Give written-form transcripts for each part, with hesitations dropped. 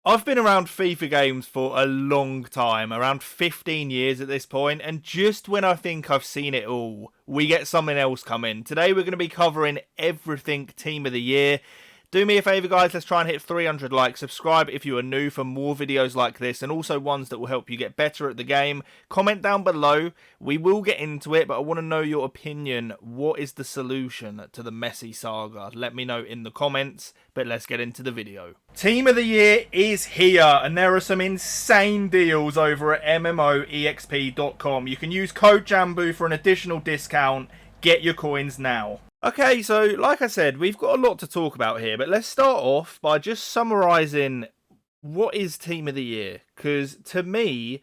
I've been around FIFA games for a long time, around 15 years at this point, and just when I think I've seen it all, we get something else come in. Today we're going to be covering everything Team of the Year. Do me a favour guys, let's try and hit 300 likes. Subscribe if you are new for more videos like this and also ones that will help you get better at the game. Comment down below, we will get into it, but I want to know your opinion. What is the solution to the Messi saga? Let me know in the comments, but let's get into the video. Team of the Year is here, and there are some insane deals over at MMOEXP.com. You can use code JambooUK for an additional discount. Get your coins now. Okay, so like I said, we've got a lot to talk about here, but let's start off by just summarising what is Team of the Year. Because to me,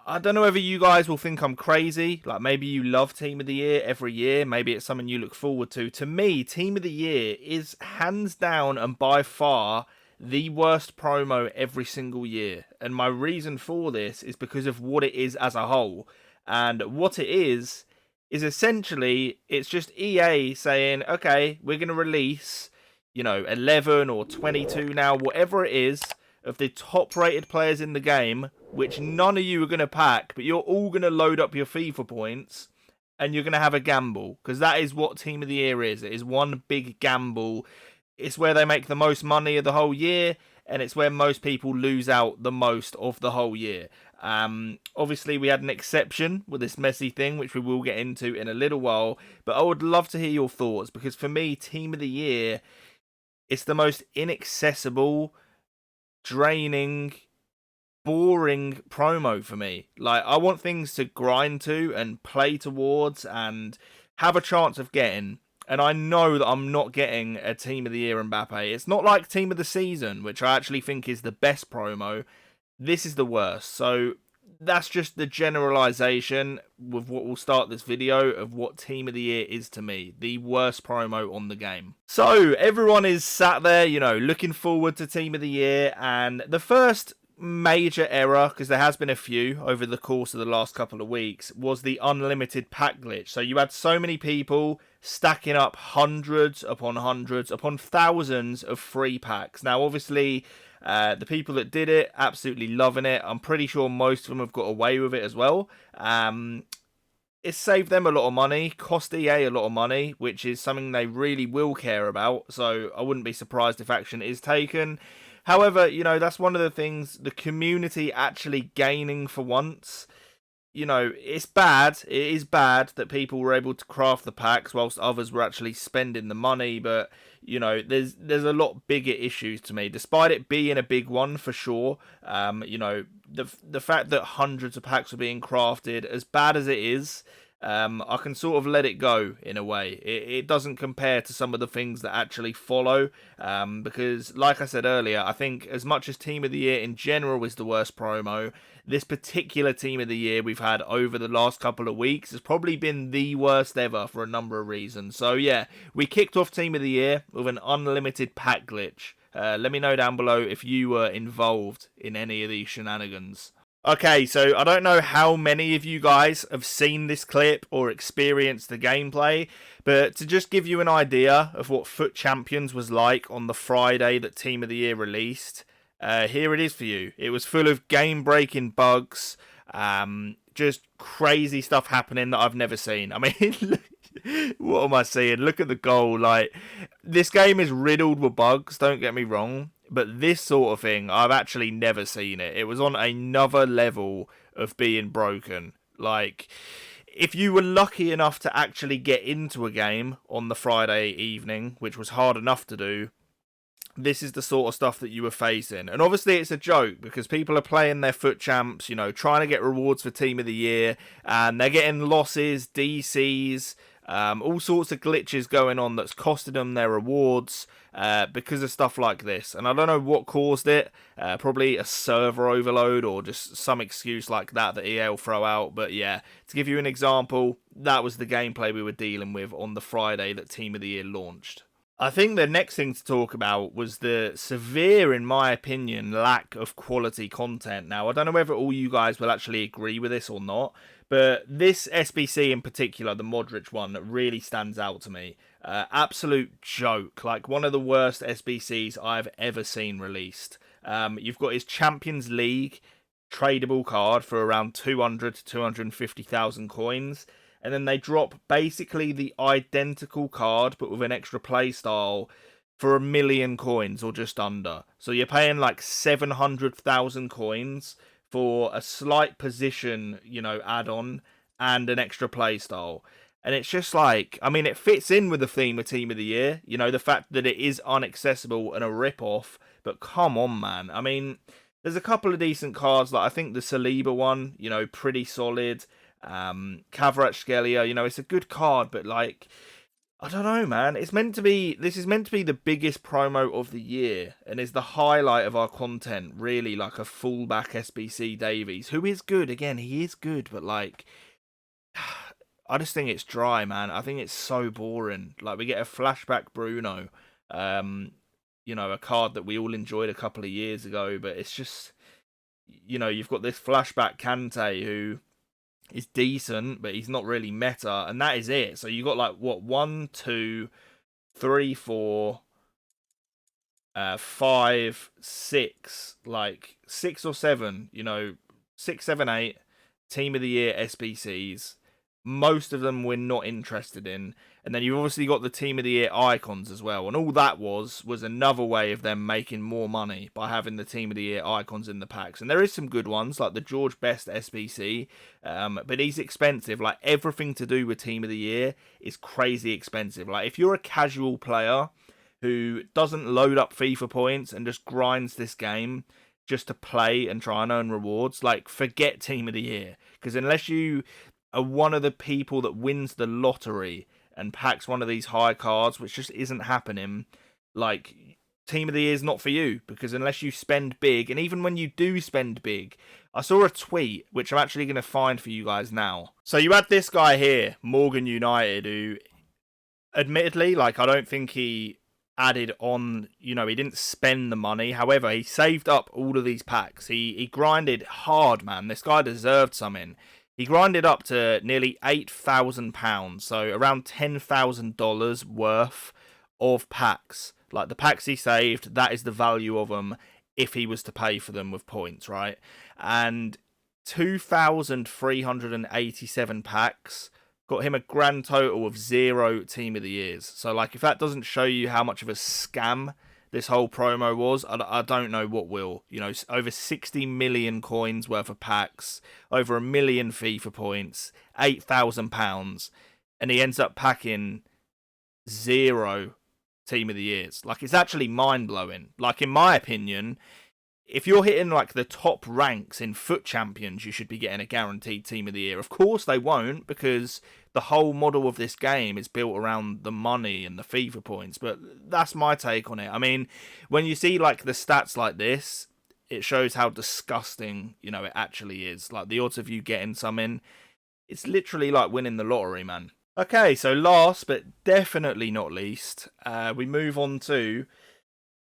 I don't know whether you guys will think I'm crazy, like maybe you love Team of the Year every year, maybe it's something you look forward to. To me, Team of the Year is hands down and by far the worst promo every single year. And my reason for this is because of what it is as a whole. And what it is essentially, it's just EA saying, okay, we're going to release, 11 or 22 now, whatever it is, of the top rated players in the game, which none of you are going to pack, but you're all going to load up your FIFA points, and you're going to have a gamble, because that is what Team of the Year is. It is one big gamble. It's where they make the most money of the whole year, and it's where most people lose out the most of the whole year. Obviously, we had an exception with this Messi thing, which we will get into in a little while, but I would love to hear your thoughts, because for me, Team of the Year, it's the most inaccessible, draining, boring promo for me. Like, I want things to grind to and play towards and have a chance of getting. And I know that I'm not getting a Team of the Year Mbappe. It's not like Team of the Season, which I actually think is the best promo. This is the worst. So that's just the generalization with what will start this video of what Team of the Year is to me. The worst promo on the game. So everyone is sat there, looking forward to Team of the Year. And the first major error, because there has been a few over the course of the last couple of weeks, was the unlimited pack glitch. So you had so many people stacking up hundreds upon thousands of free packs. Now obviously the people that did it, absolutely loving it. I'm pretty sure most of them have got away with it as well. It saved them a lot of money, cost EA a lot of money, which is something they really will care about. So I wouldn't be surprised if action is taken. However, that's one of the things, the community actually gaining for once. It's bad. It is bad that people were able to craft the packs whilst others were actually spending the money. But, there's a lot bigger issues to me. Despite it being a big one for sure, the fact that hundreds of packs are being crafted, as bad as it is, I can sort of let it go in a way. It doesn't compare to some of the things that actually follow, because like I said earlier, I think as much as Team of the Year in general is the worst promo, this particular Team of the Year we've had over the last couple of weeks has probably been the worst ever for a number of reasons. So yeah, we kicked off Team of the Year with an unlimited pack glitch. Let me know down below if you were involved in any of these shenanigans. Okay, so I don't know how many of you guys have seen this clip or experienced the gameplay, but to just give you an idea of what Foot Champions was like on the Friday that Team of the Year released, here it is for you. It was full of game-breaking bugs, just crazy stuff happening that I've never seen. I mean, what am I seeing? Look at the goal. Like, this game is riddled with bugs, don't get me wrong. But this sort of thing, I've actually never seen it. It was on another level of being broken. Like, if you were lucky enough to actually get into a game on the Friday evening, which was hard enough to do, this is the sort of stuff that you were facing. And obviously it's a joke because people are playing their foot champs, trying to get rewards for Team of the Year, and they're getting losses, DCs, all sorts of glitches going on that's costing them their rewards because of stuff like this. And I don't know what caused it, probably a server overload or just some excuse like that EA will throw out. But yeah, to give you an example, that was the gameplay we were dealing with on the Friday that Team of the Year launched. I think the next thing to talk about was the severe, in my opinion, lack of quality content. Now, I don't know whether all you guys will actually agree with this or not, but this SBC in particular, the Modric one, really stands out to me. Absolute joke, like one of the worst SBCs I've ever seen released. You've got his Champions League tradable card for around 200 to 250,000 coins. And then they drop basically the identical card, but with an extra play style for 1,000,000 coins or just under. So you're paying like 700,000 coins for a slight position, add-on and an extra play style. And it's just like, I mean, it fits in with the theme of Team of the Year. The fact that it is inaccessible and a rip-off. But come on, man. I mean, there's a couple of decent cards. Like, I think the Saliba one, pretty solid. Kvaratskhelia, it's a good card. But, like, I don't know, man. This is meant to be the biggest promo of the year. And is the highlight of our content, really, like a fullback SBC Davies. Who is good. Again, he is good. But, like... I just think it's dry, man. I think it's so boring. Like, we get a flashback Bruno, a card that we all enjoyed a couple of years ago, but it's just, you've got this flashback Kante who is decent, but he's not really meta, and that is it. So you got like, what, 1, 2, 3, 4, 5, 6, like 6 or 7, 6, 7, 8 Team of the Year SBCs. Most of them we're not interested in. And then you've obviously got the Team of the Year icons as well. And all that was another way of them making more money by having the Team of the Year icons in the packs. And there is some good ones, like the George Best SBC. But he's expensive. Like, everything to do with Team of the Year is crazy expensive. Like, if you're a casual player who doesn't load up FIFA points and just grinds this game just to play and try and earn rewards, like, forget Team of the Year. Because unless you are one of the people that wins the lottery and packs one of these high cards, which just isn't happening, like, Team of the Year is not for you, because unless you spend big, and even when you do spend big, I saw a tweet, which I'm actually going to find for you guys now. So you had this guy here, Morgan United, who, admittedly, like, I don't think he added on, he didn't spend the money. However, he saved up all of these packs. He grinded hard, man. This guy deserved something. He grinded up to nearly £8,000, so around $10,000 worth of packs. Like, the packs he saved, that is the value of them if he was to pay for them with points, right? And 2,387 packs got him a grand total of 0 Team of the Years. So, like, if that doesn't show you how much of a scam this whole promo was, I don't know what will. Over 60 million coins worth of packs, over 1 million FIFA points, £8,000, and he ends up packing 0 Team of the Years. Like, it's actually mind-blowing. Like, in my opinion, if you're hitting, like, the top ranks in Foot Champions, you should be getting a guaranteed Team of the Year. Of course they won't, because the whole model of this game is built around the money and the FIFA points, but that's my take on it. I mean, when you see, like, the stats like this, it shows how disgusting, it actually is. Like, the odds of you getting something, it's literally like winning the lottery, man. Okay, so last but definitely not least, we move on to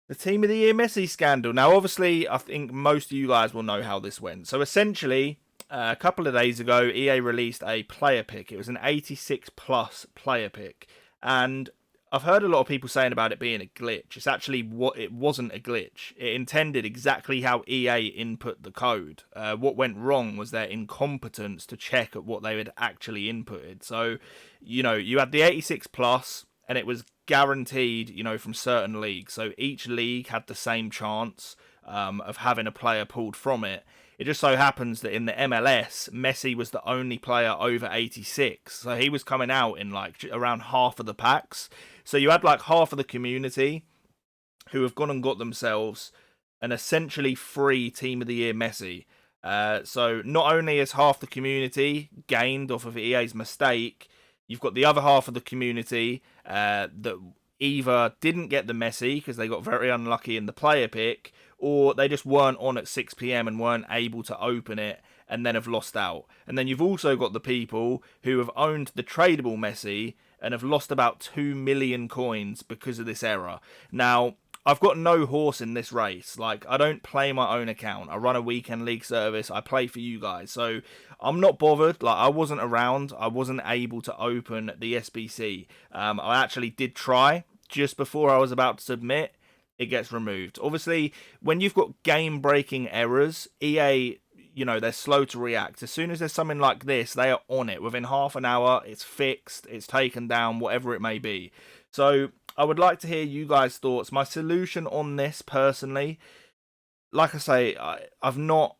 the Team of the Year Messi scandal. Now, obviously, I think most of you guys will know how this went. So, essentially, a couple of days ago, EA released a player pick. It was an 86 plus player pick. And I've heard a lot of people saying about it being a glitch. It's actually it wasn't a glitch. It intended exactly how EA input the code. What went wrong was their incompetence to check at what they had actually inputted. So, you had the 86 plus, and it was guaranteed, from certain leagues. So each league had the same chance of having a player pulled from it. It just so happens that in the MLS, Messi was the only player over 86. So he was coming out in, like, around half of the packs. So you had, like, half of the community who have gone and got themselves an essentially free Team of the Year Messi. So not only has half the community gained off of EA's mistake, you've got the other half of the community that either didn't get the Messi because they got very unlucky in the player pick, or they just weren't on at 6 PM and weren't able to open it and then have lost out. And then you've also got the people who have owned the tradable Messi and have lost about 2 million coins because of this error. Now, I've got no horse in this race. Like, I don't play my own account. I run a weekend league service. I play for you guys. So I'm not bothered. Like, I wasn't around. I wasn't able to open the SBC. I actually did try just before I was about to submit. it gets removed. Obviously, when you've got game-breaking errors, EA, they're slow to react. As soon as there's something like this, they are on it. Within half an hour, it's fixed, it's taken down, whatever it may be. So I would like to hear you guys' thoughts. My solution on this, personally, like I say, I've not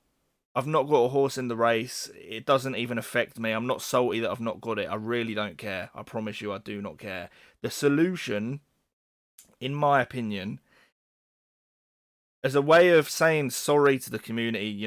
got a horse in the race. It doesn't even affect me. I'm not salty that I've not got it. I really don't care. I promise you, I do not care. The solution, in my opinion, as a way of saying sorry to the community,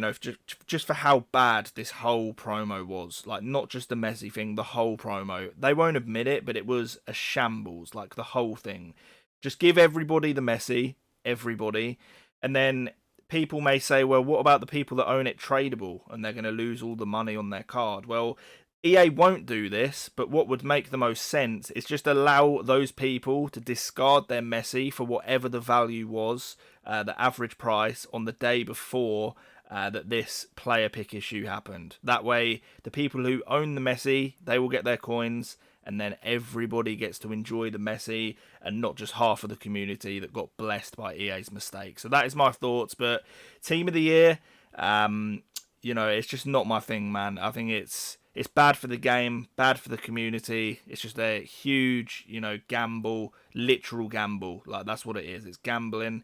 just for how bad this whole promo was. Like, not just the Messi thing, the whole promo. They won't admit it, but it was a shambles. Like, the whole thing. Just give everybody the Messi, everybody, and then people may say, well, what about the people that own it tradable and they're going to lose all the money on their card? Well, EA won't do this, but what would make the most sense is just allow those people to discard their Messi for whatever the value was, the average price on the day before that this player pick issue happened. That way, the people who own the Messi, they will get their coins, and then everybody gets to enjoy the Messi, and not just half of the community that got blessed by EA's mistake. So that is my thoughts. But Team of the Year, it's just not my thing, man. I think it's bad for the game, bad for the community. It's just a huge, gamble, literal gamble. Like, that's what it is. It's gambling.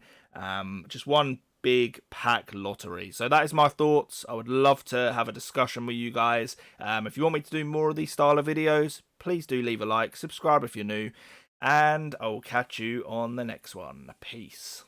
Just one big pack lottery. So that is my thoughts. I would love to have a discussion with you guys. If you want me to do more of these style of videos, please do leave a like, subscribe if you're new, and I'll catch you on the next one. Peace.